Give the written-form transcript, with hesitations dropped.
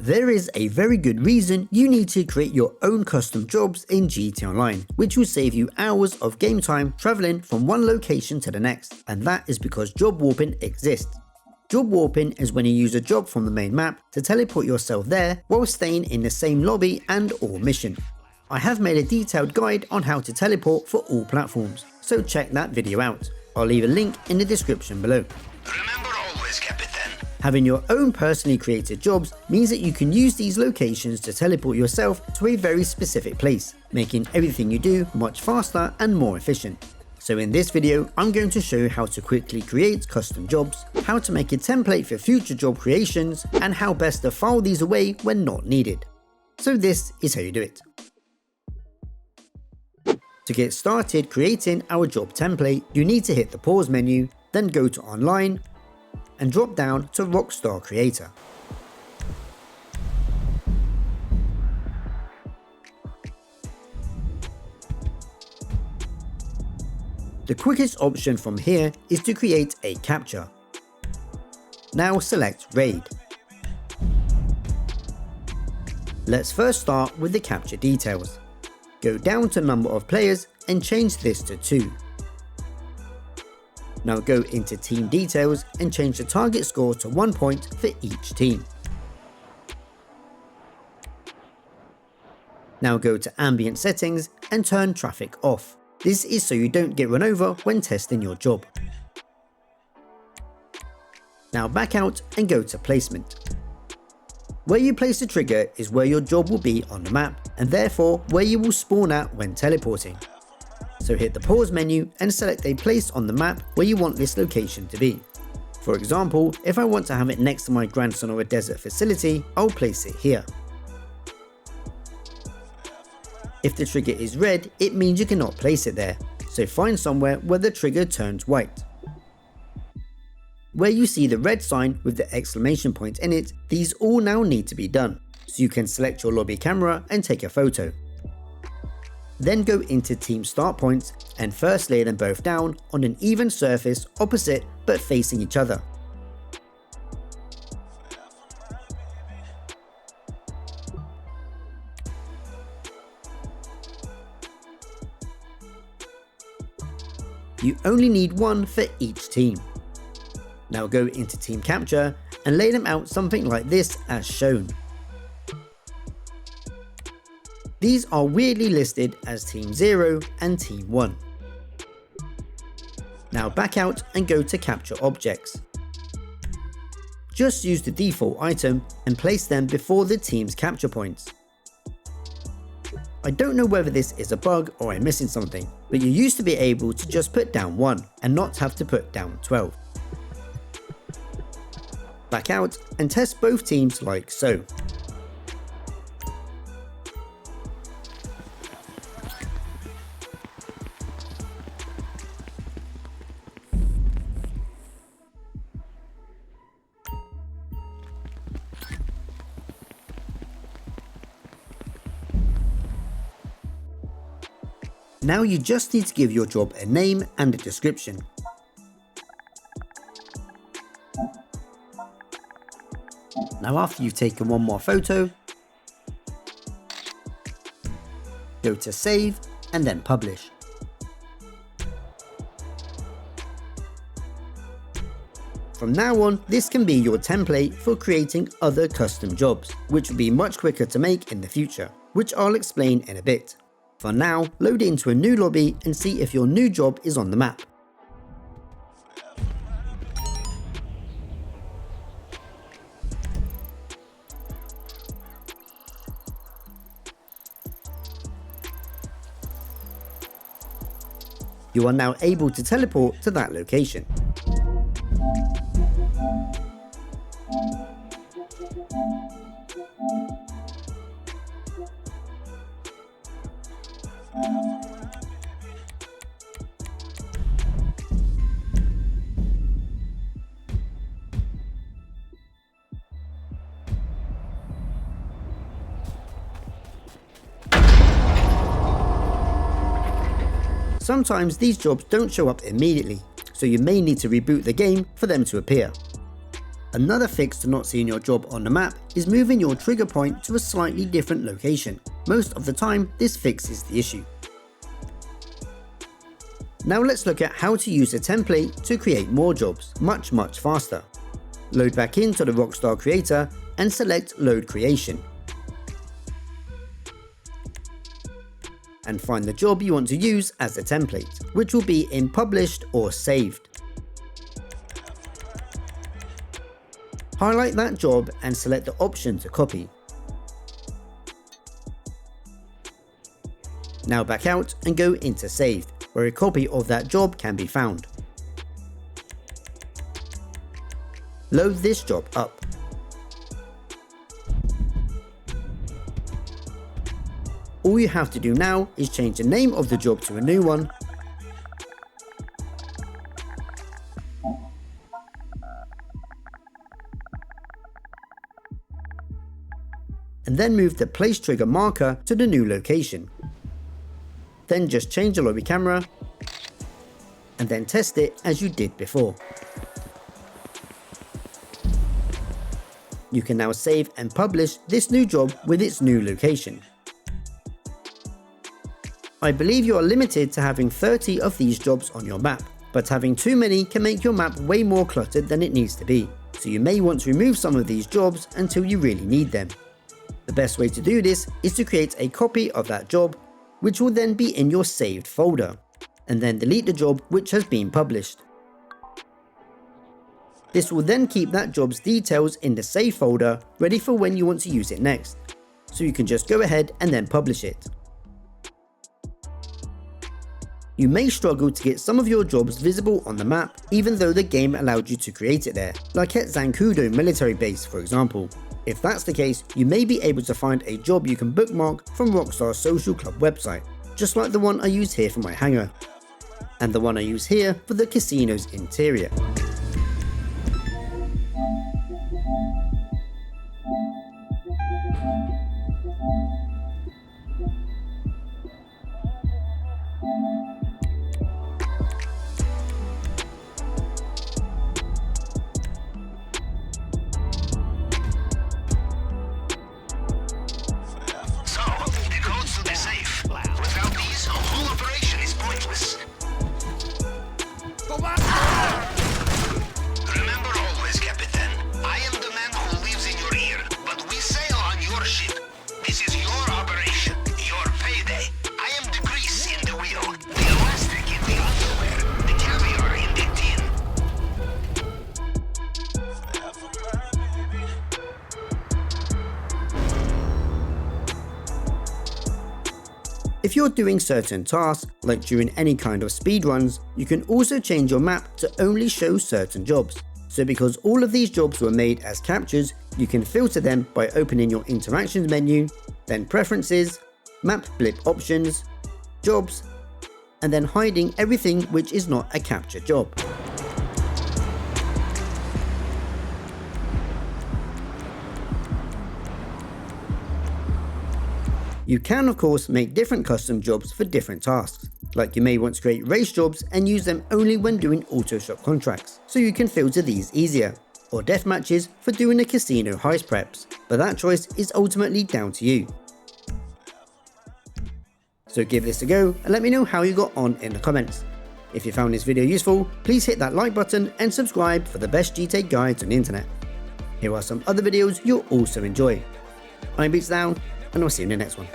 There is a very good reason you need to create your own custom jobs in GTA Online, which will save you hours of game time traveling from one location to the next, and that is because job warping exists. Job warping is when you use a job from the main map to teleport yourself there while staying in the same lobby and or mission. I have made a detailed guide on how to teleport for all platforms, so check that video out. I'll leave a link in the description below. Remember, always keep it then. Having your own personally created jobs means that you can use these locations to teleport yourself to a very specific place, making everything you do much faster and more efficient. So in this video, I'm going to show you how to quickly create custom jobs, how to make a template for future job creations, and how best to file these away when not needed. So this is how you do it. To get started creating our job template, you need to hit the pause menu, then go to Online, and drop down to Rockstar Creator. The quickest option from here is to create a captcha. Now select Raid. Let's first start with the captcha details. Go down to number of players and change this to 2. Now go into team details and change the target score to 1 point for each team. Now go to ambient settings and turn traffic off. This is so you don't get run over when testing your job. Now back out and go to placement. Where you place the trigger is where your job will be on the map, and therefore where you will spawn at when teleporting. So hit the pause menu and select a place on the map where you want this location to be. For example, if I want to have it next to my grandson or a desert facility, I'll place it here. If the trigger is red, it means you cannot place it there, so find somewhere where the trigger turns white. Where you see the red sign with the exclamation point in it, these all now need to be done, so you can select your lobby camera and take a photo. Then go into team start points and first lay them both down on an even surface opposite but facing each other. You only need one for each team. Now go into team capture and lay them out something like this as shown. These are weirdly listed as Team 0 and Team 1. Now back out and go to capture objects. Just use the default item and place them before the team's capture points. I don't know whether this is a bug or I'm missing something, but you used to be able to just put down 1 and not have to put down 12. Back out and test both teams like so. Now you just need to give your job a name and a description. Now after you've taken one more photo, go to save and then publish. From now on, this can be your template for creating other custom jobs, which will be much quicker to make in the future, which I'll explain in a bit. For now, load it into a new lobby and see if your new job is on the map. You are now able to teleport to that location. Sometimes these jobs don't show up immediately, so you may need to reboot the game for them to appear. Another fix to not seeing your job on the map is moving your trigger point to a slightly different location. Most of the time, this fixes the issue. Now let's look at how to use a template to create more jobs much faster. Load back into the Rockstar Creator and select Load Creation. And find the job you want to use as a template, which will be in Published or Saved. Highlight that job and select the option to copy. Now back out and go into Saved, where a copy of that job can be found. Load this job up. All you have to do now is change the name of the job to a new one, and then move the place trigger marker to the new location. Then just change the lobby camera and then test it as you did before. You can now save and publish this new job with its new location. I believe you are limited to having 30 of these jobs on your map, but having too many can make your map way more cluttered than it needs to be, so you may want to remove some of these jobs until you really need them. The best way to do this is to create a copy of that job, which will then be in your saved folder, and then delete the job which has been published. This will then keep that job's details in the save folder ready for when you want to use it next, so you can just go ahead and then publish it. You may struggle to get some of your jobs visible on the map even though the game allowed you to create it there, like at Zancudo military base for example. If that's the case, you may be able to find a job you can bookmark from Rockstar's Social Club website, just like the one I use here for my hangar, and the one I use here for the casino's interior. Remember always, Captain, I am the man who lives in your ear, but we sail on your ship. This is your operation, your payday. I am the grease in the wheel, the elastic in the underwear, the caviar in the tin. If you're doing certain tasks, like during any kind of speedruns, you can also change your map to only show certain jobs. So because all of these jobs were made as captures, you can filter them by opening your interactions menu, then preferences, map blip options, jobs, and then hiding everything which is not a capture job. You can of course make different custom jobs for different tasks, like you may want to create race jobs and use them only when doing auto shop contracts, so you can filter these easier, or death matches for doing the casino heist preps, but that choice is ultimately down to you. So give this a go and let me know how you got on in the comments. If you found this video useful, please hit that like button and subscribe for the best GTA guides on the internet. Here are some other videos you'll also enjoy. I'm BeatsDown, and I'll see you in the next one.